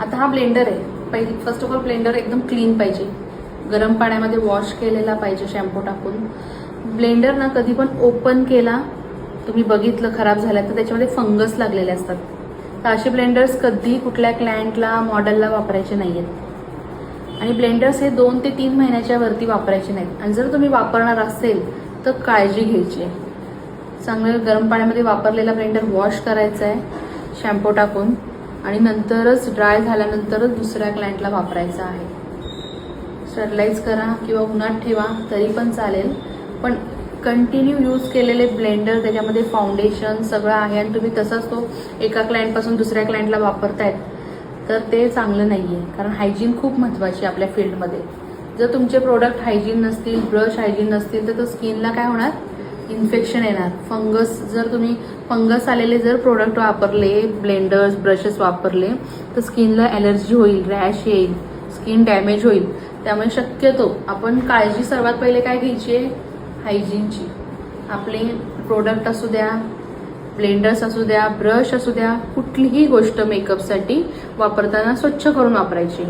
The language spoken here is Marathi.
आता हा ब्लेंडर आहे. फर्स्ट ऑफ ऑल ब्लेंडर एकदम क्लीन पाहिजे, गरम पाण्यामध्ये वॉश केलेला पाहिजे शॅम्पू टाकून. ब्लेंडर ना कधी पण ओपन केला, तुम्ही बघितलं खराब झाला तर त्याच्यामध्ये फंगस लागलेले असतात. तर असे ब्लेंडर्स कधी कुठल्या क्लायंटला मॉडेलला वापरायचे नाही आहेत. आणि ब्लेंडर्स हे 2 ते 3 महिन्याच्या वरती वापरायचे नाहीत. आणि जर तुम्ही वापरणार असेल तर काळजी घ्यायची आहे. चांगलं गरम पाण्यामध्ये वापरलेला ब्लेंडर वॉश करायचा आहे शॅम्पू टाकून, आणि नंतरच ड्राय झाल्यानंतरच दुसऱ्या क्लायंटला वापरायचा आहे. स्टरलाइज करा किंवा उन्हात ठेवा तरी पण चालेल, पण कंटिन्यू यूज केलेले ब्लेंडर त्याच्यामध्ये फाउंडेशन सगळं आहे आणि तुम्ही तसाच तो एका क्लायंटपासून दुसऱ्या क्लायंटला वापरतायत तर ते चांगलं नाही आहे. कारण हायजीन खूप महत्त्वाची आहे आपल्या फील्डमध्ये. जर तुमचे प्रोडक्ट हायजीन नसतील, ब्रश हायजीन नसतील तर स्किनला काय होणार, इन्फेक्शन येणार. जर तुम्ही फंगस आलेले जर प्रोडक्ट वापरले, ब्लेंडर्स ब्रशेस वापरले तर स्किनला ॲलर्जी होईल, रॅश येईल, स्किन डॅमेज होईल. त्यामुळे शक्यतो आपण काळजी सर्वात पहिले काय घ्यायची आहे, हायजीनची. आपले प्रोडक्ट असू द्या, ब्लेंडर्स असू द्या, ब्रश असू द्या, कुठलीही गोष्ट मेकअपसाठी वापरताना स्वच्छ करून वापरायची.